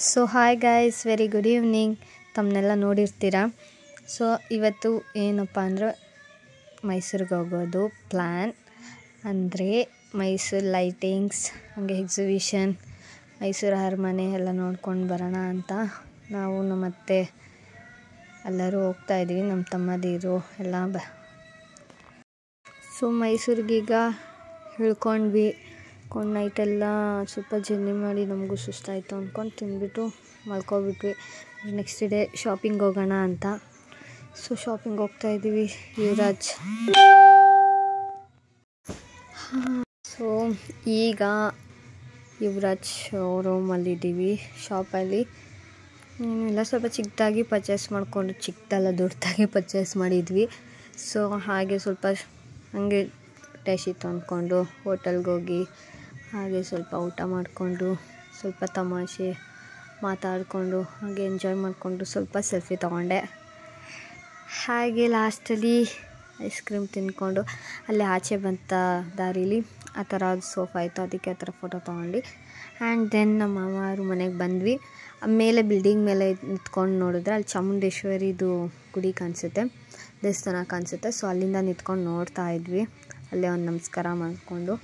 So hi guys, very good evening. ತಮ್ಮನ್ನೆಲ್ಲ ನೋಡಿರ್ತೀರಾ. So ಇವತ್ತು ಏನಪ್ಪ ಅಂದರೆ ಮೈಸೂರಿಗೆ ಹೋಗೋದು ಪ್ಲ್ಯಾನ್. ಅಂದರೆ ಮೈಸೂರು ಲೈಟಿಂಗ್ಸ್, ಹಾಗೆ ಎಕ್ಸಿಬಿಷನ್, ಮೈಸೂರು ಅರಮನೆ ಎಲ್ಲ ನೋಡ್ಕೊಂಡು ಬರೋಣ ಅಂತ ನಾವು ನಮ್ಮ ಅತ್ತೆ ಎಲ್ಲರೂ ಹೋಗ್ತಾಯಿದ್ವಿ, ನಮ್ಮ ತಮ್ಮದಿರು ಎಲ್ಲ ಸೊ ಮೈಸೂರಿಗೀಗ ಇಳ್ಕೊಂಡ್ವಿ. ನೈಟೆಲ್ಲ ಸ್ವಲ್ಪ ಜರ್ನಿ ಮಾಡಿ ನಮಗೂ ಸುಸ್ತಾಯಿತು ಅಂದ್ಕೊಂಡು ತಿಂದ್ಬಿಟ್ಟು ಮಲ್ಕೊಬಿಟ್ವಿ. ನೆಕ್ಸ್ಟ್ ಡೇ ಶಾಪಿಂಗ್ ಹೋಗೋಣ ಅಂತ. ಸೊ ಶಾಪಿಂಗ್ ಹೋಗ್ತಾಯಿದ್ದೀವಿ ಯುವರಾಜ್. ಸೊ ಈಗ ಯುವರಾಜ್ ಶೋರೂಮಲ್ಲಿದ್ದೀವಿ, ಶಾಪಲ್ಲಿ. ಎಲ್ಲ ಸ್ವಲ್ಪ ಚಿಕ್ಕದಾಗಿ ಪರ್ಚೇಸ್ ಮಾಡಿಕೊಂಡು, ಚಿಕ್ಕದಲ್ಲ ದೊಡ್ಡದಾಗಿ ಪರ್ಚೇಸ್ ಮಾಡಿದ್ವಿ. ಸೊ ಹಾಗೆ ಸ್ವಲ್ಪ ಹಂಗೆ ಟೇಸ್ಟಿತ್ತು ಅಂದ್ಕೊಂಡು ಹೋಟೆಲ್ಗೆ ಹೋಗಿ ಹಾಗೆ ಸ್ವಲ್ಪ ಊಟ ಮಾಡಿಕೊಂಡು, ಸ್ವಲ್ಪ ತಮಾಷೆ ಮಾತಾಡಿಕೊಂಡು, ಹಾಗೆ ಎಂಜಾಯ್ ಮಾಡಿಕೊಂಡು ಸ್ವಲ್ಪ ಸೆಲ್ಫಿ ತೊಗೊಂಡೆ. ಹಾಗೆ ಲಾಸ್ಟಲ್ಲಿ ಐಸ್ ಕ್ರೀಮ್ ತಿಂದ್ಕೊಂಡು ಅಲ್ಲೇ ಆಚೆ ಬಂತ ದಾರೀಲಿ ಆ ಥರ ಸೋಫಾ ಇತ್ತು, ಅದಕ್ಕೆ ಆ ಥರ ಫೋಟೋ ತೊಗೊಂಡು ಆ್ಯಂಡ್ ದೆನ್ ನಮ್ಮ ಮಾವಾರು ಮನೆಗೆ ಬಂದ್ವಿ. ಮೇಲೆ ಬಿಲ್ಡಿಂಗ್ ಮೇಲೆ ನಿಂತ್ಕೊಂಡು ನೋಡಿದ್ರೆ ಅಲ್ಲಿ ಚಾಮುಂಡೇಶ್ವರಿದು ಗುಡಿ ಕಾಣಿಸುತ್ತೆ, ದೇವಸ್ಥಾನ ಕಾಣಿಸುತ್ತೆ. ಸೊ ಅಲ್ಲಿಂದ ನಿಂತ್ಕೊಂಡು ನೋಡ್ತಾ ಇದ್ವಿ, ಅಲ್ಲೇ ಒಂದು ನಮಸ್ಕಾರ ಮಾಡಿಕೊಂಡು.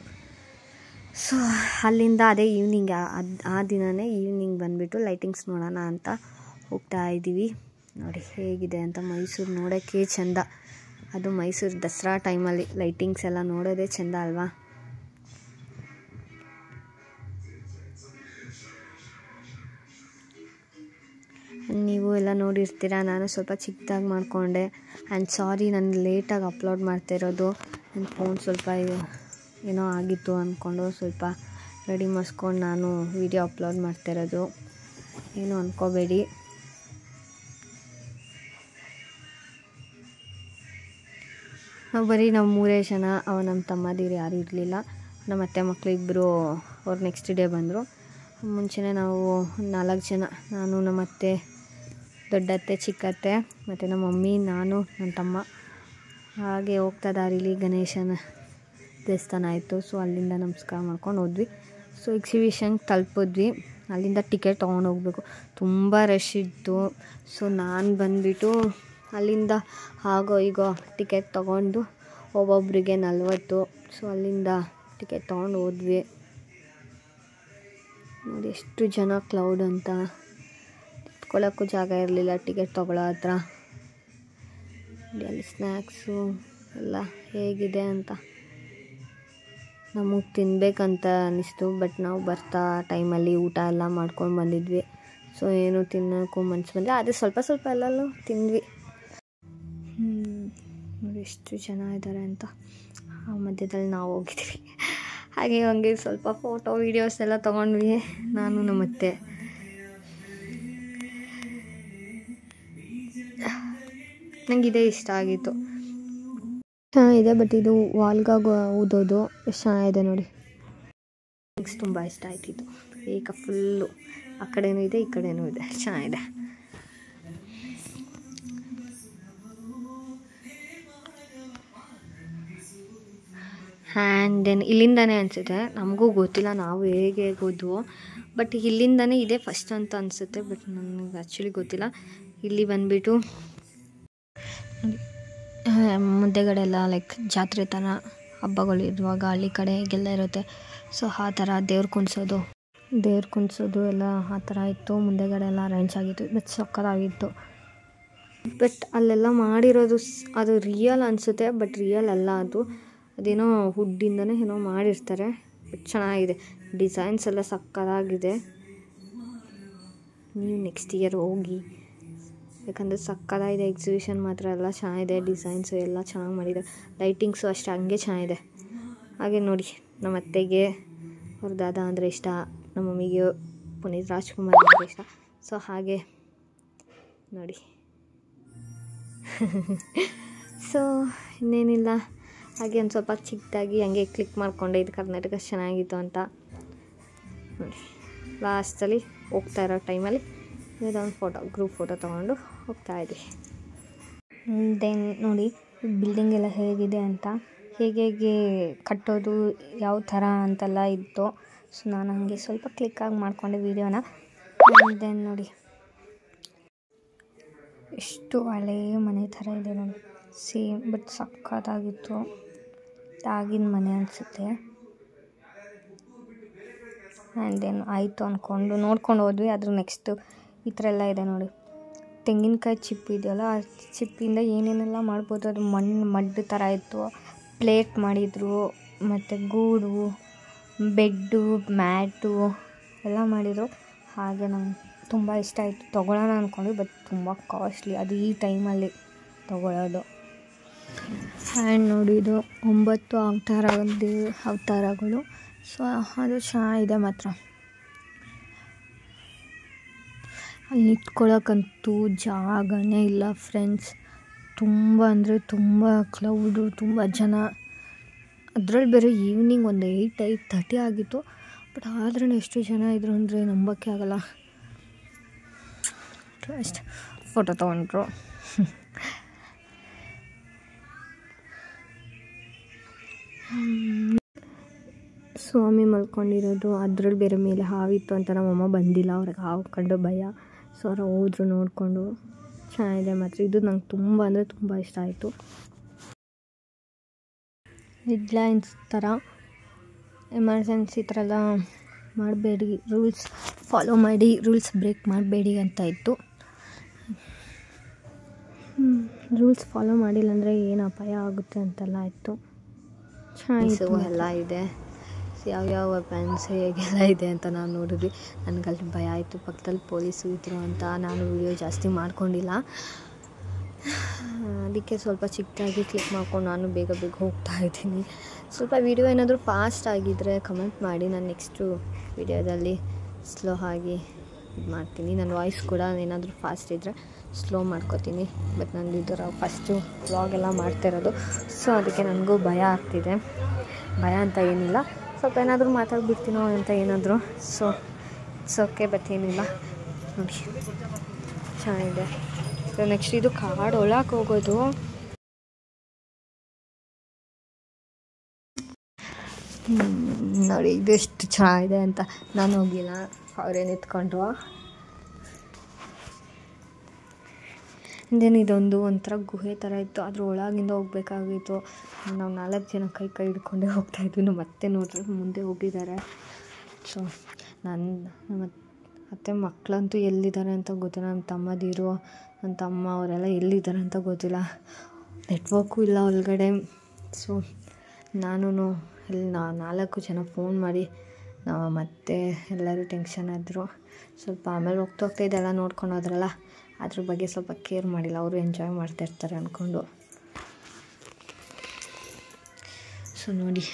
ಸೊ ಅಲ್ಲಿಂದ ಅದೇ ಈವ್ನಿಂಗ್, ಆ ದಿನವೇ ಈವ್ನಿಂಗ್ ಬಂದುಬಿಟ್ಟು ಲೈಟಿಂಗ್ಸ್ ನೋಡೋಣ ಅಂತ ಹೋಗ್ತಾ ಇದ್ದೀವಿ. ನೋಡಿ ಹೇಗಿದೆ ಅಂತ. ಮೈಸೂರು ನೋಡೋಕ್ಕೆ ಚೆಂದ, ಅದು ಮೈಸೂರು ದಸರಾ ಟೈಮಲ್ಲಿ ಲೈಟಿಂಗ್ಸ್ ಎಲ್ಲ ನೋಡೋದೇ ಚೆಂದ ಅಲ್ವಾ. ನೀವು ಎಲ್ಲ ನೋಡಿರ್ತೀರ. ನಾನು ಸ್ವಲ್ಪ ಚಿಕ್ಕದಾಗಿ ಮಾಡಿಕೊಂಡೆ. ಆ್ಯಂಡ್ ಸಾರಿ, ನಾನು ಲೇಟಾಗಿ ಅಪ್ಲೋಡ್ ಮಾಡ್ತಾಯಿರೋದು. ನನ್ನ ಫೋನ್ ಸ್ವಲ್ಪ ಏನೋ ಆಗಿತ್ತು ಅಂದ್ಕೊಂಡು ಸ್ವಲ್ಪ ರೆಡಿ ಮಾಡಿಸ್ಕೊಂಡು ನಾನು ವಿಡಿಯೋ ಅಪ್ಲೋಡ್ ಮಾಡ್ತಾಯಿರೋದು, ಏನೂ ಅಂದ್ಕೋಬೇಡಿ. ನಾವು ಮೂರೇ ಜನ, ನಮ್ಮ ತಮ್ಮದಿರು ಯಾರೂ ಇರಲಿಲ್ಲ. ನಮ್ಮ ಅತ್ತೆ ಮಕ್ಕಳು ಇಬ್ಬರು ಅವ್ರು ನೆಕ್ಸ್ಟ್ ಡೇ ಬಂದರು. ಮುಂಚೆನೇ ನಾವು 4 ಜನ, ನಾನು ನಮ್ಮ ಅತ್ತೆ, ದೊಡ್ಡತ್ತೆ, ಚಿಕ್ಕತ್ತೆ ಮತ್ತು ನಮ್ಮ ಮಮ್ಮಿ, ನಾನು, ನನ್ನ ತಮ್ಮ. ಹಾಗೆ ಹೋಗ್ತಾ ದಾರಿಲಿ ಗಣೇಶನ ದೇವಸ್ಥಾನ ಆಯಿತು. ಸೊ ಅಲ್ಲಿಂದ ನಮಸ್ಕಾರ ಮಾಡ್ಕೊಂಡು ಹೋದ್ವಿ. ಸೊ ಎಕ್ಸಿಬಿಷನ್ಗೆ ತಲುಪಿದ್ವಿ. ಅಲ್ಲಿಂದ ಟಿಕೆಟ್ ತೊಗೊಂಡು ಹೋಗಬೇಕು, ತುಂಬ ರಶ್ ಇತ್ತು. ಸೊ ನಾನು ಬಂದುಬಿಟ್ಟು ಅಲ್ಲಿಂದ ಹಾಗೋ ಈಗೋ ಟಿಕೆಟ್ ತೊಗೊಂಡು ಒಬ್ಬೊಬ್ಬರಿಗೆ 40. ಸೊ ಅಲ್ಲಿಂದ ಟಿಕೆಟ್ ತೊಗೊಂಡು ಹೋದ್ವಿ. ನೋಡಿ ಎಷ್ಟು ಜನ ಕ್ಲೌಡ್ ಅಂತ, ನಿಂತ್ಕೊಳ್ಳೋಕ್ಕೂ ಜಾಗ ಇರಲಿಲ್ಲ ಟಿಕೆಟ್ ತೊಗೊಳ್ಳೋ ಹತ್ರ. ಅಲ್ಲಿ ಸ್ನ್ಯಾಕ್ಸು ಎಲ್ಲ ಹೇಗಿದೆ ಅಂತ ನಮಗೆ ತಿನ್ನಬೇಕಂತ ಅನ್ನಿಸ್ತು. ಬಟ್ ನಾವು ಬರ್ತಾ ಟೈಮಲ್ಲಿ ಊಟ ಎಲ್ಲ ಮಾಡ್ಕೊಂಡು ಬಂದಿದ್ವಿ. ಸೊ ಏನು ತಿನ್ನೋಕ್ಕೂ ಮನ್ಸು ಬಂದಿಲ್ಲ, ಆದರೆ ಸ್ವಲ್ಪ ಎಲ್ಲೆಲ್ಲೂ ತಿಂದ್ವಿ. ನೋಡಿ ಎಷ್ಟು ಜನ ಇದ್ದಾರೆ ಅಂತ. ಆ ಮಧ್ಯದಲ್ಲಿ ನಾವು ಹೋಗಿದ್ವಿ. ಹಂಗೆ ಸ್ವಲ್ಪ ಫೋಟೋ ವೀಡಿಯೋಸ್ ಎಲ್ಲ ತೊಗೊಂಡ್ವಿ, ನಾನು ನಮ್ಮ ಅತ್ತೆ. ನನಗೆ ಇದೇ ಇಷ್ಟ ಆಗಿತ್ತು, ಚೆನ್ನಾಗಿದೆ. ಬಟ್ ಇದು ವಾಲ್ಗಾಗ ಊದೋದು ಎಷ್ಟು ಚೆನ್ನಾಗಿದೆ ನೋಡಿ. ನನಗೆ ತುಂಬ ಇಷ್ಟ ಆಯ್ತಿತ್ತು. ಈಗ ಫುಲ್ಲು ಆ ಕಡೆನೂ ಇದೆ, ಈ ಕಡೆನೂ ಇದೆ, ಚೆನ್ನಾಗಿದೆ. ಆ್ಯಂಡ್ ದೆನ್ ಇಲ್ಲಿಂದನೇ ಅನಿಸುತ್ತೆ, ನಮಗೂ ಗೊತ್ತಿಲ್ಲ ನಾವು ಹೇಗೆ ಹೋದ್ವು. ಬಟ್ ಇಲ್ಲಿಂದನೇ ಇದೆ ಫಸ್ಟ್ ಅಂತ ಅನಿಸುತ್ತೆ. ಬಟ್ ನನಗೆ ಆ್ಯಕ್ಚುಲಿ ಗೊತ್ತಿಲ್ಲ. ಇಲ್ಲಿ ಬಂದುಬಿಟ್ಟು ಮುದ್ದೆಗಡೆ ಎಲ್ಲ ಲೈಕ್ ಜಾತ್ರೆ ಥರ ಹಬ್ಬಗಳು ಇರುವಾಗ ಹಳ್ಳಿ ಕಡೆ ಹೀಗೆಲ್ಲ ಇರುತ್ತೆ. ಸೊ ಆ ಥರ ದೇವ್ರು ಕುಣಿಸೋದು ಎಲ್ಲ ಆ ಥರ ಇತ್ತು. ಮುಂದೆಗಡೆ ಎಲ್ಲ ಅರೇಂಜ್ ಆಗಿತ್ತು, ಬಟ್ ಸಕ್ಕತ್ತಾಗಿತ್ತು. ಬಟ್ ಅಲ್ಲೆಲ್ಲ ಮಾಡಿರೋದು ಅದು ರಿಯಲ್ ಅನಿಸುತ್ತೆ, ಬಟ್ ರಿಯಲ್ ಅಲ್ಲ ಅದು. ಅದೇನೋ ವುಡ್ಡಿಂದನೇ ಏನೋ ಮಾಡಿರ್ತಾರೆ. ಬಟ್ ಚೆನ್ನಾಗಿದೆ, ಡಿಸೈನ್ಸ್ ಎಲ್ಲ ಸಕ್ಕತ್ತಾಗಿದೆ. ನೀವು ನೆಕ್ಸ್ಟ್ ಇಯರ್ ಹೋಗಿ, ಯಾಕಂದರೆ ಸಕ್ಕತ್ತಾಗಿದೆ. ಎಕ್ಸಿಬಿಷನ್ ಮಾತ್ರ ಎಲ್ಲ ಚೆನ್ನಾಗಿದೆ, ಡಿಸೈನ್ಸು ಎಲ್ಲ ಚೆನ್ನಾಗಿ ಮಾಡಿದೆ. ಲೈಟಿಂಗ್ಸು ಅಷ್ಟೇ ಹಂಗೆ ಚೆನ್ನಾಗಿದೆ. ಹಾಗೆ ನೋಡಿ, ನಮ್ಮ ಅತ್ತೆಗೆ ಅವ್ರ ದಾದಾ ಅಂದರೆ ಇಷ್ಟ, ನಮ್ಮ ಮಮ್ಮಿಗೆ ಪುನೀತ್ ರಾಜ್ಕುಮಾರ್ ಅಂದರೆ ಇಷ್ಟ. ಸೊ ಹಾಗೆ ನೋಡಿ. ಸೊ ಇನ್ನೇನಿಲ್ಲ, ಹಾಗೆ ಒಂದು ಸ್ವಲ್ಪ ಚಿಕ್ಕದಾಗಿ ಹಂಗೆ ಕ್ಲಿಕ್ ಮಾಡಿಕೊಂಡೆ, ಇದು ಕರ್ನಾಟಕ ಚೆನ್ನಾಗಿತ್ತು ಅಂತ. ನೋಡಿ ಲಾಸ್ಟಲ್ಲಿ ಹೋಗ್ತಾ ಇರೋ ಟೈಮಲ್ಲಿ ಇದೊಂದು ಗ್ರೂಪ್ ಫೋಟೋ ತೊಗೊಂಡು ಹೋಗ್ತಾಯಿದ್ವಿ. ದೆನ್ ನೋಡಿ ಬಿಲ್ಡಿಂಗ್ ಎಲ್ಲ ಹೇಗಿದೆ ಅಂತ, ಹೇಗೆ ಕಟ್ಟೋದು ಯಾವ ಥರ ಅಂತೆಲ್ಲ ಇತ್ತು. ಸೊ ನಾನು ಹಾಗೆ ಸ್ವಲ್ಪ ಕ್ಲಿಕ್ಕಾಗಿ ಮಾಡಿಕೊಂಡೆ ವೀಡಿಯೋನ. ದೆನ್ ನೋಡಿ ಎಷ್ಟು ಹಳೆಯ ಮನೆ ಥರ ಇದೆ ನೋಡಿ, ಸೇಮ್ ಬಟ್ ಸಕ್ಕತ್ತಾಗಿತ್ತು. ಆಗಿನ ಮನೆ ಅನಿಸುತ್ತೆ. ಆ್ಯಂಡ್ ದೆನ್ ಆಯಿತು ಅಂದ್ಕೊಂಡು ನೋಡ್ಕೊಂಡು ಹೋದ್ವಿ. ಅದ್ರ ನೆಕ್ಸ್ಟು ಈ ಥರ ಎಲ್ಲ ಇದೆ ನೋಡಿ. ತೆಂಗಿನಕಾಯಿ ಚಿಪ್ಪು ಇದೆಯಲ್ಲ, ಆ ಚಿಪ್ಪಿಂದ ಏನೇನೆಲ್ಲ ಮಾಡ್ಬೋದು. ಅದು ಮಡ್ಡು ಥರ ಇತ್ತು. ಪ್ಲೇಟ್ ಮಾಡಿದರು, ಮತ್ತು ಗೂಡು, ಬೆಡ್ಡು, ಮ್ಯಾಟು ಎಲ್ಲ ಮಾಡಿದರು. ಹಾಗೆ ನಂಗೆ ತುಂಬ ಇಷ್ಟ ಆಯಿತು. ತೊಗೊಳ್ಳೋಣ ಅಂದ್ಕೊಂಡ್ವಿ, ಬಟ್ ತುಂಬ ಕಾಸ್ಟ್ಲಿ ಅದು ಈ ಟೈಮಲ್ಲಿ ತೊಗೊಳ್ಳೋದು. ಆ್ಯಂಡ್ ನೋಡಿ ಇದು 9 ಅವತಾರಗಳು. ಸೊ ಅದು ಚೆನ್ನಾಗಿದೆ ಮಾತ್ರ. ಅಲ್ಲಿ ನಿಂತ್ಕೊಳ್ಳೋಕ್ಕಂತೂ ಜಾಗನೇ ಇಲ್ಲ ಫ್ರೆಂಡ್ಸ್. ತುಂಬ ಅಂದರೆ ತುಂಬ ಕ್ಲೌಡು, ತುಂಬ ಜನ. ಅದರಲ್ಲಿ ಬೇರೆ ಈವ್ನಿಂಗ್ ಒಂದು 8:30 ಆಗಿತ್ತು. ಬಟ್ ಆದ್ರೂ ಎಷ್ಟು ಜನ ಇದ್ರು ಅಂದರೆ ನಂಬೋಕ್ಕೆ ಆಗಲ್ಲ. ಅಷ್ಟು ಫೋಟೋ ತೊಗೊಂಡ್ರು. ಸ್ವಾಮಿ ಮಲ್ಕೊಂಡಿರೋದು, ಅದ್ರಲ್ಲಿ ಬೇರೆ ಮೇಲೆ ಹಾವಿತ್ತು ಅಂತ ನಮ್ಮಮ್ಮ ಬಂದಿಲ್ಲ. ಅವ್ರಿಗೆ ಹಾವು ಕಂಡು ಭಯ. ಸೊ ಅವ್ರು ಹೋದ್ರು ನೋಡಿಕೊಂಡು. ಚೆನ್ನಾಗಿದೆ ಮಾತ್ರ. ಇದು ನಂಗೆ ತುಂಬ ಅಂದರೆ ತುಂಬ ಇಷ್ಟ ಆಯಿತು. ಹೆಡ್ಲೈನ್ಸ್ ಥರ ಎಮರ್ಜೆನ್ಸಿ ಥರ ಎಲ್ಲ ಮಾಡಬೇಡಿ, ರೂಲ್ಸ್ ಫಾಲೋ ಮಾಡಿ, ರೂಲ್ಸ್ ಬ್ರೇಕ್ ಮಾಡಬೇಡಿ ಅಂತ ಇತ್ತು. ರೂಲ್ಸ್ ಫಾಲೋ ಮಾಡಿಲ್ಲ ಅಂದರೆ ಏನು ಅಪಾಯ ಆಗುತ್ತೆ ಅಂತೆಲ್ಲ ಇತ್ತು. ಚೆನ್ನಾಗಿತ್ತು. ಎಲ್ಲ ಇದೆ, ಯಾವ್ಯಾವ ವೆಪನ್ಸ್ ಹೇಗೆಲ್ಲ ಇದೆ ಅಂತ ನಾವು ನೋಡಿದ್ವಿ. ನನಗಲ್ಲಿ ಭಯ ಆಯಿತು. ಪಕ್ಕದಲ್ಲಿ ಪೊಲೀಸು ಇದ್ದರು ಅಂತ ನಾನು ವಿಡಿಯೋ ಜಾಸ್ತಿ ಮಾಡ್ಕೊಂಡಿಲ್ಲ. ಅದಕ್ಕೆ ಸ್ವಲ್ಪ ಚಿಕ್ಕದಾಗಿ ಕ್ಲಿಕ್ ಮಾಡ್ಕೊಂಡು ನಾನು ಬೇಗ ಹೋಗ್ತಾ ಇದ್ದೀನಿ. ಸ್ವಲ್ಪ ವಿಡಿಯೋ ಏನಾದರೂ ಫಾಸ್ಟ್ ಆಗಿದ್ದರೆ ಕಮೆಂಟ್ ಮಾಡಿ. ನಾನು ನೆಕ್ಸ್ಟು ವಿಡಿಯೋದಲ್ಲಿ ಸ್ಲೋ ಆಗಿ ಇದು ಮಾಡ್ತೀನಿ. ನನ್ನ ವಾಯ್ಸ್ ಕೂಡ ಏನಾದರೂ ಫಾಸ್ಟ್ ಇದ್ದರೆ ಸ್ಲೋ ಮಾಡ್ಕೋತೀನಿ. ಬಟ್ ನಾನು ಇದರ ಫಸ್ಟು ವ್ಲಾಗೆಲ್ಲ ಮಾಡ್ತಾಯಿರೋದು. ಸೊ ಅದಕ್ಕೆ ನನಗೂ ಭಯ ಆಗ್ತಿದೆ. ಭಯ ಅಂತ ಏನಿಲ್ಲ, ಸ್ವಲ್ಪ ಏನಾದರೂ ಮಾತಾಡ್ಬಿಡ್ತೀನೋ ಅಂತ ಏನಾದರೂ. ಸೊ ಇಟ್ಸ್ ಓಕೆ, ಬಟ್ ಏನಿಲ್ಲ. ನೋಡಿ ಚೆನ್ನಾಗಿದೆ. ನೆಕ್ಸ್ಟ್ ಇದು ಕಾಡು ಒಳಗೆ ಹೋಗೋದು. ನೋಡಿ ಇದು ಎಷ್ಟು ಚೆನ್ನಾಗಿದೆ ಅಂತ. ನಾನು ಹೋಗಿಲ್ಲ, ಅವರೇ ನಿಂತ್ಕೊಂಡ್ರು. ದೆನ್ ಇದೊಂದು ಒಂಥರ ಗುಹೆ ಥರ ಇತ್ತು. ಅದ್ರ ಒಳಗಿಂದ ಹೋಗ್ಬೇಕಾಗಿತ್ತು. ನಾವು 4 ಜನ ಕೈ ಹಿಡ್ಕೊಂಡೇ ಹೋಗ್ತಾಯಿದ್ವಿ. ನಾವು ಮತ್ತೆ ನೋಡ್ರೆ ಮುಂದೆ ಹೋಗಿದ್ದಾರೆ. ಸೊ ನಮ್ಮ ಅತ್ತೆ ಮಕ್ಕಳಂತೂ ಎಲ್ಲಿದ್ದಾರೆ ಅಂತ ಗೊತ್ತಿಲ್ಲ. ನನ್ನ ತಮ್ಮದಿರು, ನನ್ನ ತಮ್ಮ ಅವರೆಲ್ಲ ಎಲ್ಲಿದ್ದಾರೆ ಅಂತ ಗೊತ್ತಿಲ್ಲ. ನೆಟ್ವರ್ಕು ಇಲ್ಲ ಒಳಗಡೆ. ಸೊ ನಾನು ಇಲ್ಲಿ 4 ಜನ ಫೋನ್ ಮಾಡಿ ಮತ್ತೆ ಎಲ್ಲರೂ ಟೆನ್ಷನ್ ಆದರು. ಸ್ವಲ್ಪ ಆಮೇಲೆ ಹೋಗ್ತಾ ಇದೆಲ್ಲ ನೋಡ್ಕೊಂಡು ಹೋದ್ರಲ್ಲ, ಅದ್ರ ಬಗ್ಗೆ ಸ್ವಲ್ಪ ಕೇರ್ ಮಾಡಿಲ್ಲ. ಅವರು ಎಂಜಾಯ್ ಮಾಡ್ತಾಯಿರ್ತಾರೆ ಅಂದ್ಕೊಂಡು. ಸೊ ನೋಡಿ,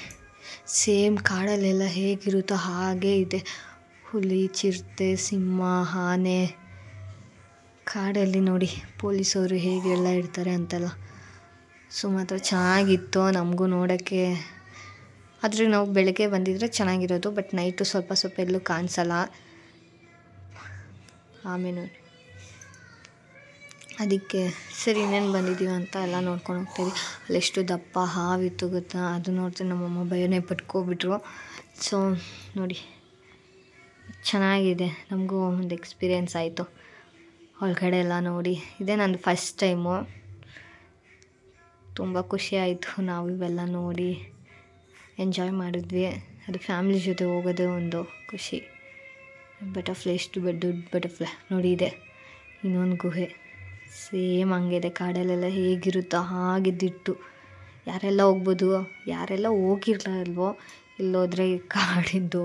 ಸೇಮ್ ಕಾಡಲ್ಲೆಲ್ಲ ಹೇಗಿರುತ್ತೋ ಹಾಗೇ ಇದೆ. ಹುಲಿ, ಚಿರತೆ, ಸಿಂಹ, ಆನೆ. ಕಾಡಲ್ಲಿ ನೋಡಿ ಪೊಲೀಸವರು ಹೇಗೆಲ್ಲ ಇರ್ತಾರೆ ಅಂತೆಲ್ಲ. ಸೊ ಮಾತ್ರ ಚೆನ್ನಾಗಿತ್ತು ನಮಗೂ ನೋಡೋಕ್ಕೆ. ಆದರೆ ನಾವು ಬೆಳಗ್ಗೆ ಬಂದಿದ್ರೆ ಚೆನ್ನಾಗಿರೋದು. ಬಟ್ ನೈಟು ಸ್ವಲ್ಪ ಎಲ್ಲೂ ಕಾಣಿಸಲ್ಲ. ಆಮೇಲೆ ಅದಕ್ಕೆ ಸರಿ ಇನ್ನೇನು ಬಂದಿದ್ದೀವಿ ಅಂತ ಎಲ್ಲ ನೋಡ್ಕೊಂಡು ಹೋಗ್ತಾಯಿದ್ವಿ. ಅಲ್ಲೆಷ್ಟು ದಪ್ಪ ಹಾವಿತ್ತು ಗೊತ್ತಾ. ಅದು ನೋಡ್ತೀನಿ ನಮ್ಮಮ್ಮ ಭಯನೇ ಪಟ್ಕೊಬಿಟ್ರು. ಸೊ ನೋಡಿ ಚೆನ್ನಾಗಿದೆ. ನಮಗೂ ಒಂದು ಎಕ್ಸ್ಪೀರಿಯೆನ್ಸ್ ಆಯಿತು ಒಳಗಡೆ ಎಲ್ಲ ನೋಡಿ. ಇದೇ ನಂದು ಫಸ್ಟ್ ಟೈಮು. ತುಂಬ ಖುಷಿ ಆಯಿತು. ನಾವು ಇವೆಲ್ಲ ನೋಡಿ ಎಂಜಾಯ್ ಮಾಡಿದ್ವಿ. ಅದು ಫ್ಯಾಮಿಲಿ ಜೊತೆ ಹೋಗೋದೇ ಒಂದು ಖುಷಿ. ಬಟರ್ಫ್ಲೈ, ಎಷ್ಟು ದೊಡ್ಡ ಬಟರ್ಫ್ಲೈ ನೋಡಿ. ಇದೆ ಇನ್ನೊಂದು ಗುಹೆ, ಸೇಮ್ ಹಂಗಿದೆ. ಕಾಡಲ್ಲೆಲ್ಲ ಹೇಗಿರುತ್ತೋ ಹಾಗಿದ್ದಿಟ್ಟು. ಯಾರೆಲ್ಲ ಹೋಗ್ಬೋದು, ಯಾರೆಲ್ಲ ಹೋಗಿರಲ್ವೋ, ಇಲ್ಲೋದ್ರೆ ಕಾಡಿದ್ದು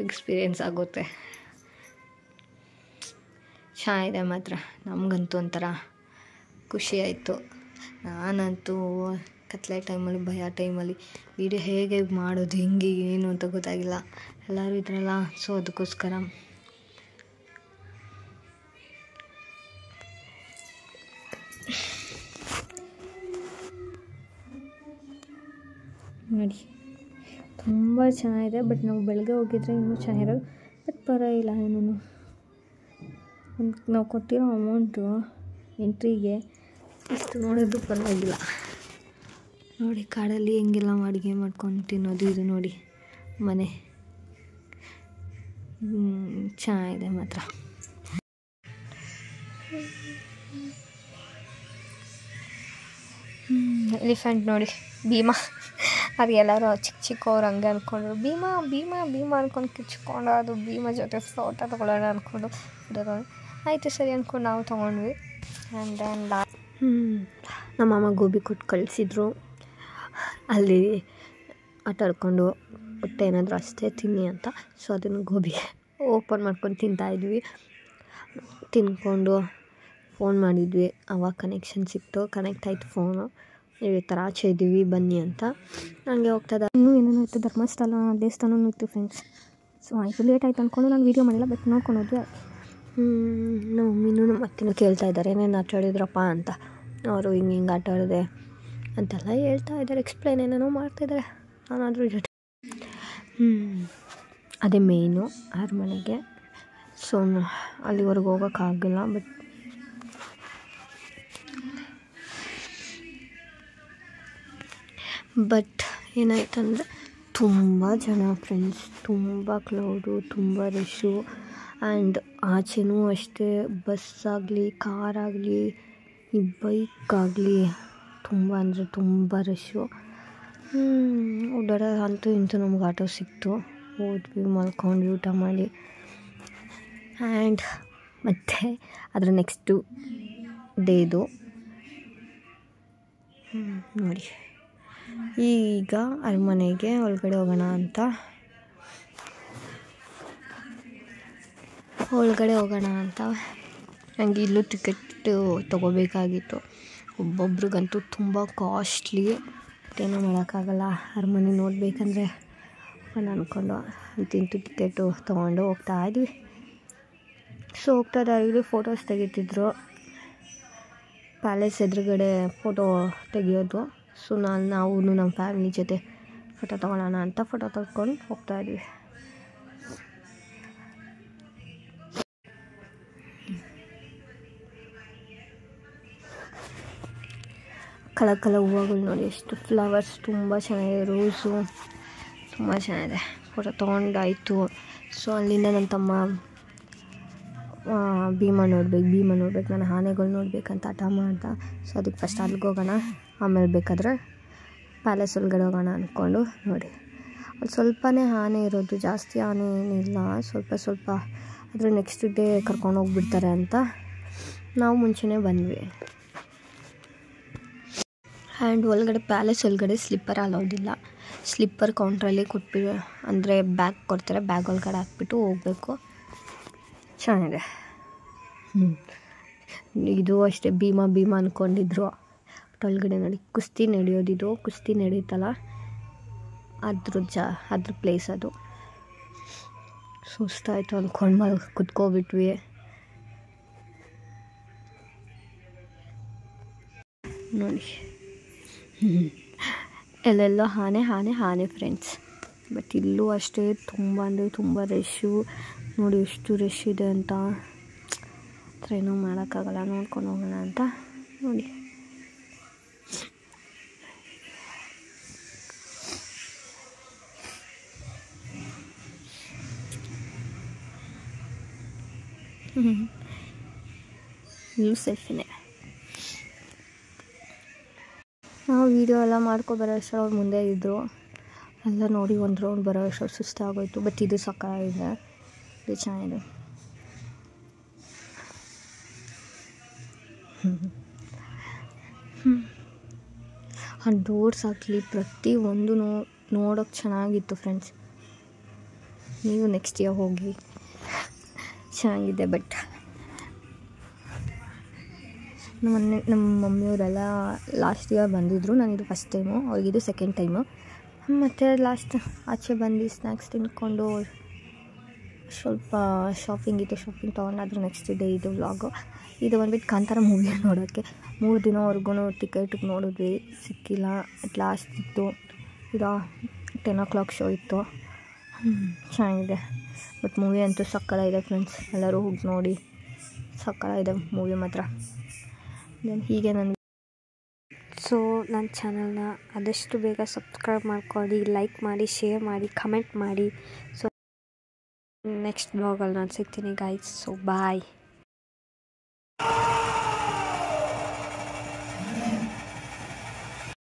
ಎಕ್ಸ್ಪೀರಿಯೆನ್ಸ್ ಆಗುತ್ತೆ. ಚೆನ್ನಾಗಿದೆ ಮಾತ್ರ. ನಮಗಂತೂ ಒಂಥರ ಖುಷಿ ಆಯಿತು. ನಾನಂತೂ ಕತ್ಲೆ ಟೈಮಲ್ಲಿ, ಭಯ ಟೈಮಲ್ಲಿ ವೀಡಿಯೋ ಹೇಗೆ ಮಾಡೋದು, ಹೆಂಗೆ ಏನು ಅಂತ ಗೊತ್ತಾಗಿಲ್ಲ. ಎಲ್ಲರೂ ಇದ್ರಲ್ಲ, ಸೊ ಅದಕ್ಕೋಸ್ಕರ ನೋಡಿ ತುಂಬ ಚೆನ್ನಾಗಿದೆ. ಬಟ್ ನಾವು ಬೆಳಗ್ಗೆ ಹೋಗಿದ್ರೆ ಇನ್ನೂ ಚೆನ್ನಾಗಿರೋದು. ಬಟ್ ಪರವಾಗಿಲ್ಲ, ಏನೂ ನಾವು ಕೊಟ್ಟಿರೋ ಅಮೌಂಟು ಎಂಟ್ರಿಗೆ ಇಷ್ಟು ನೋಡೋದು ಪರವಾಗಿಲ್ಲ. ನೋಡಿ ಕಾಡಲ್ಲಿ ಹೆಂಗೆಲ್ಲ ಅಡುಗೆ ಮಾಡ್ಕೊಂಡು ತಿನ್ನೋದು. ಇದು ನೋಡಿ ಮನೆ ಚೆನ್ನಾಗಿದೆ ಮಾತ್ರ. ಎಲಿಫೆಂಟ್ ನೋಡಿ ಭೀಮಾ. ಅದು ಎಲ್ಲರೂ ಚಿಕ್ಕವ್ರು ಹಂಗೆ ಅಂದ್ಕೊಂಡ್ರು, ಭೀಮಾ ಭೀಮಾ ಭೀಮಾ ಅಂದ್ಕೊಂಡು ಕಿಚ್ಕೊಂಡು ಅದು ಭೀಮಾ ಜೊತೆ ಫೋಟೋ ತೊಗೊಳ್ಳೋಣ ಅಂದ್ಕೊಂಡು ಆಯಿತು ಸರಿ ಅಂದ್ಕೊಂಡು ನಾವು ತೊಗೊಂಡ್ವಿ. ಆ್ಯಂಡ್ ದೆನ್ ನಮ್ಮ ಮಾಮ ಗೋಬಿ ಕೊಟ್ಟು ಕಳಿಸಿದ್ರು. ಅಲ್ಲಿ ಆಟ ಆಡ್ಕೊಂಡು ಹೊಟ್ಟೆ ಏನಾದರೂ ಅಷ್ಟೇ ತಿನ್ನಿ ಅಂತ. ಸೊ ಅದನ್ನು ಗೋಬಿ ಓಪನ್ ಮಾಡ್ಕೊಂಡು ತಿಂತಾಯಿದ್ವಿ. ತಿಂದ್ಕೊಂಡು ಫೋನ್ ಮಾಡಿದ್ವಿ, ಆವಾಗ ಕನೆಕ್ಷನ್ ಸಿಕ್ತು, ಕನೆಕ್ಟ್ ಆಯಿತು ಫೋನು. ಈ ಥರ ಆಚೆ ಇದ್ದೀವಿ ಬನ್ನಿ ಅಂತ ಹಂಗೆ ಹೋಗ್ತದೆ. ಇನ್ನೂ ಏನೇನೋ ಇತ್ತು, ಧರ್ಮಸ್ಥಳ ದೇವಸ್ಥಾನವೂ ಇತ್ತು ಫ್ರೆಂಡ್ಸ್. ಸೊ ಆಯಿತು, ಲೇಟ್ ಆಯಿತು ಅಂದ್ಕೊಂಡು ನಾನು ವೀಡಿಯೋ ಮಾಡಿಲ್ಲ, ಬಟ್ ನೋಡ್ಕೊಂಡು ಹೋದ್ವಿ. ನಮ್ಮ ಮಮ್ಮಿನೂ ಮತ್ತೇನೋ ಕೇಳ್ತಾ ಇದ್ದಾರೆ, ಏನೇನು ಆಟ ಆಡಿದ್ರಪ್ಪ ಅಂತ. ಅವರು ಹಿಂಗೆ ಆಟ ಆಡಿದೆ ಅಂತೆಲ್ಲ ಹೇಳ್ತಾ ಇದ್ದಾರೆ, ಎಕ್ಸ್ಪ್ಲೈನ್ ಏನೇನೋ ಮಾಡ್ತಾಯಿದ್ದಾರೆ. ನಾನು ಅದ್ರ ಜೊತೆ ಅದೇ ಮೇಯ್ನು ಅರಮನೆಗೆ. ಸೊ ಅಲ್ಲಿವರೆಗೆ ಹೋಗೋಕ್ಕಾಗಿಲ್ಲ. ಬಟ್ ಏನಾಯ್ತಂದರೆ ತುಂಬ ಜನ ಫ್ರೆಂಡ್ಸ್, ತುಂಬ ಕ್ಲೌಡು, ತುಂಬ ರಶ್ಶು. ಆ್ಯಂಡ್ ಆಚೆನೂ ಅಷ್ಟೇ, ಬಸ್ಸಾಗಲಿ ಕಾರಾಗಲಿ ಈ ಬೈಕಾಗಲಿ ತುಂಬ ಅಂದರೆ ತುಂಬ ರಶ್ಶು. ಓಡಾಡ ಅಂತೂ ಇಂತೂ ನಮ್ಗೆ ಆಟೋ ಸಿಕ್ತು, ಹೋದ್ವಿ, ಮಲ್ಕೊಂಡ್ವಿ, ಊಟ ಮಾಡಿ. ಆ್ಯಂಡ್ ಮತ್ತು ಅದರ ನೆಕ್ಸ್ಟು ಡೇದು ನೋಡಿ, ಈಗ ಅರಮನೆಗೆ ಒಳಗಡೆ ಹೋಗೋಣ ಅಂತ ನನಗೆ ಇಲ್ಲೂ ಟಿಕೆಟ್ ತೊಗೋಬೇಕಾಗಿತ್ತು. ಒಬ್ಬೊಬ್ರಿಗಂತೂ ತುಂಬ ಕಾಸ್ಟ್ಲಿ, ಏನೂ ಮಾಡೋಕ್ಕಾಗಲ್ಲ. ಅರಮನೆ ನೋಡಬೇಕಂದ್ರೆ ನಾನು ಅಂದ್ಕೊಂಡು ಅಂತಿಂತೂ ಟಿಕೆಟು ತೊಗೊಂಡು ಹೋಗ್ತಾಯಿದ್ವಿ. ಸೊ ಹೋಗ್ತಾ ಇದ್ದಾವೆ, ಫೋಟೋಸ್ ತೆಗಿತಿದ್ರು ಪ್ಯಾಲೇಸ್ ಎದುರುಗಡೆ ಫೋಟೋ ತೆಗಿಯೋದು. ಸೊ ನಾವು ನಮ್ಮ ಫ್ಯಾಮಿಲಿ ಜೊತೆ ಫೋಟೋ ತೊಗೊಳ್ಳೋಣ ಅಂತ ಫೋಟೋ ತೆಗೆದುಕೊಂಡು ಹೋಗ್ತಾಯಿದ್ವಿ. ಕಲರ್ ಹೂವುಗಳು ನೋಡಿ, ಎಷ್ಟು ಫ್ಲವರ್ಸ್ ತುಂಬ ಚೆನ್ನಾಗಿದೆ, ರೋಸು ತುಂಬ ಚೆನ್ನಾಗಿದೆ. ಫೋಟೋ ತೊಗೊಂಡಾಯಿತು. ಸೊ ಅಲ್ಲಿಂದ ನನ್ನ ತಮ್ಮ ಭೀಮಾ ನೋಡ್ಬೇಕು, ನಾನು ಆನೆಗಳು ನೋಡ್ಬೇಕಂತ ಹಠ ಮಾಡ್ದ. ಸೊ ಅದಕ್ಕೆ ಫಸ್ಟ್ ಅಲ್ಲಿಗೆ ಹೋಗೋಣ, ಆಮೇಲೆ ಬೇಕಾದರೆ ಪ್ಯಾಲೇಸ್ ಒಳಗಡೆ ಹೋಗೋಣ ಅಂದ್ಕೊಂಡು. ನೋಡಿ ಅಲ್ಲಿ ಸ್ವಲ್ಪನೇ ಆನೆ ಇರೋದು, ಜಾಸ್ತಿ ಆನೆ ಏನಿಲ್ಲ, ಸ್ವಲ್ಪ. ಆದರೆ ನೆಕ್ಸ್ಟ್ ಡೇ ಕರ್ಕೊಂಡು ಹೋಗ್ಬಿಡ್ತಾರೆ ಅಂತ ನಾವು ಮುಂಚೆನೇ ಬಂದ್ವಿ. ಆ್ಯಂಡ್ ಒಳಗಡೆ ಪ್ಯಾಲೇಸ್ ಒಳಗಡೆ ಸ್ಲಿಪ್ಪರ್ ಅಲೋದಿಲ್ಲ. ಸ್ಲಿಪ್ಪರ್ ಕೌಂಟ್ರಲ್ಲಿ ಕೊಟ್ಬಿಟ್ಟು, ಅಂದರೆ ಬ್ಯಾಗ್ ಕೊಡ್ತಾರೆ, ಬ್ಯಾಗ್ ಒಳಗಡೆ ಹಾಕ್ಬಿಟ್ಟು ಹೋಗಬೇಕು. ಚೆನ್ನಾಗಿದೆ. ಇದು ಅಷ್ಟೇ ಭೀಮಾ ಅಂದ್ಕೊಂಡಿದ್ರು. ಬಟ್ ಒಳಗಡೆ ನೋಡಿ ಕುಸ್ತಿ ನಡೆಯೋದಿದು, ಕುಸ್ತಿ ನಡೀತಲ್ಲ ಅದ್ರ ಪ್ಲೇಸ್ ಅದು. ಸುಸ್ತಾಯಿತು ಅಂದ್ಕೊಂಡು ಕುತ್ಕೊಬಿಟ್ವಿ. ನೋಡಿ ಎಲ್ಲೆಲ್ಲೋ ಆನೆ ಫ್ರೆಂಡ್ಸ್. ಬಟ್ ಇಲ್ಲೂ ಅಷ್ಟೇ ತುಂಬ ಅಂದರೆ ತುಂಬ ರಶ್ಶು. ನೋಡಿ ಎಷ್ಟು ರಶ್ ಇದೆ ಅಂತ. ಹತ್ರ ಏನೂ ಮಾಡೋಕ್ಕಾಗಲ್ಲ, ನೋಡ್ಕೊಂಡು ಹೋಗೋಣ ಅಂತ ನೋಡಿ. ಇಲ್ಲೂ ಸೆಲ್ಫಿನೇ. ನಾವು ವೀಡಿಯೋ ಎಲ್ಲ ಮಾಡ್ಕೊಬರೋ ಅಷ್ಟರಲ್ಲಿ ಅವ್ರು ಮುಂದೆ ಇದ್ದರು. ಎಲ್ಲ ನೋಡಿ ಒಂದು ರೌಂಡ್ ಬರೋ ಅಷ್ಟರಲ್ಲಿ ಸುಸ್ತಾಗೋಯ್ತು. ಬಟ್ ಇದು ಸಕ್ಕತ್ತಾಗಿದೆ, ಇದು ಚೆನ್ನಾಗಿದೆ. ಆ ಡೋರ್ಸ್ ಆಗಲಿ ಪ್ರತಿಯೊಂದು ನೋಡೋಕ್ಕೆ ಚೆನ್ನಾಗಿತ್ತು ಫ್ರೆಂಡ್ಸ್. ನೀವು ನೆಕ್ಸ್ಟ್ ಇಯರ್ ಹೋಗಿ, ಚೆನ್ನಾಗಿದೆ. ಬಟ್ ನಮ್ಮ ಮಮ್ಮಿಯವರೆಲ್ಲ ಲಾಸ್ಟ್ ಇಯರ್ ಬಂದಿದ್ದರು, ನಾನಿದು ಫಸ್ಟ್ ಟೈಮು, ಅವ್ರಿಗಿದು ಸೆಕೆಂಡ್ ಟೈಮು. ಮತ್ತು ಲಾಸ್ಟ್ ಆಚೆ ಬಂದು ಸ್ನ್ಯಾಕ್ಸ್ ತಿಂದ್ಕೊಂಡು ಸ್ವಲ್ಪ ಶಾಪಿಂಗ್ ತೊಗೊಂಡಾದ್ರು. ನೆಕ್ಸ್ಟ್ ಡೇ ಇದು ವ್ಲಾಗು. ಇದು ಬಂದ್ಬಿಟ್ಟು ಕಾಂತಾರ ಮೂವಿ ನೋಡೋಕ್ಕೆ 3 ದಿನವರೆಗೂ ಟಿಕೆಟಿಗೆ ನೋಡಿದ್ವಿ, ಸಿಕ್ಕಿಲ್ಲ. ಅಟ್ ಲಾಸ್ಟ್ ಇತ್ತು, ಇದು 10 o'clock ಶೋ ಇತ್ತು. ಚೆನ್ನಾಗಿದೆ. ಬಟ್ ಮೂವಿ ಅಂತೂ ಸಕ್ಕತ್ತಾಗಿದೆ ಫ್ರೆಂಡ್ಸ್, ಎಲ್ಲರೂ ಹೋಗಿ ನೋಡಿ, ಸಕ್ಕತ್ತಾಗಿದೆ ಮೂವಿ ಮಾತ್ರ. ಹೀಗೆ ಸೊ ನನ್ನ ಚಾನಲ್ನ ಆದಷ್ಟು ಬೇಗ ಸಬ್ಸ್ಕ್ರೈಬ್ ಮಾಡ್ಕೊಳ್ಳಿ, ಲೈಕ್ ಮಾಡಿ, ಶೇರ್ ಮಾಡಿ, ಕಮೆಂಟ್ ಮಾಡಿ. ಸೊ ನೆಕ್ಸ್ಟ್ ಬ್ಲಾಗಲ್ಲಿ ನಾನು ಸಿಗ್ತೀನಿ ಗೈಸ್. So bye.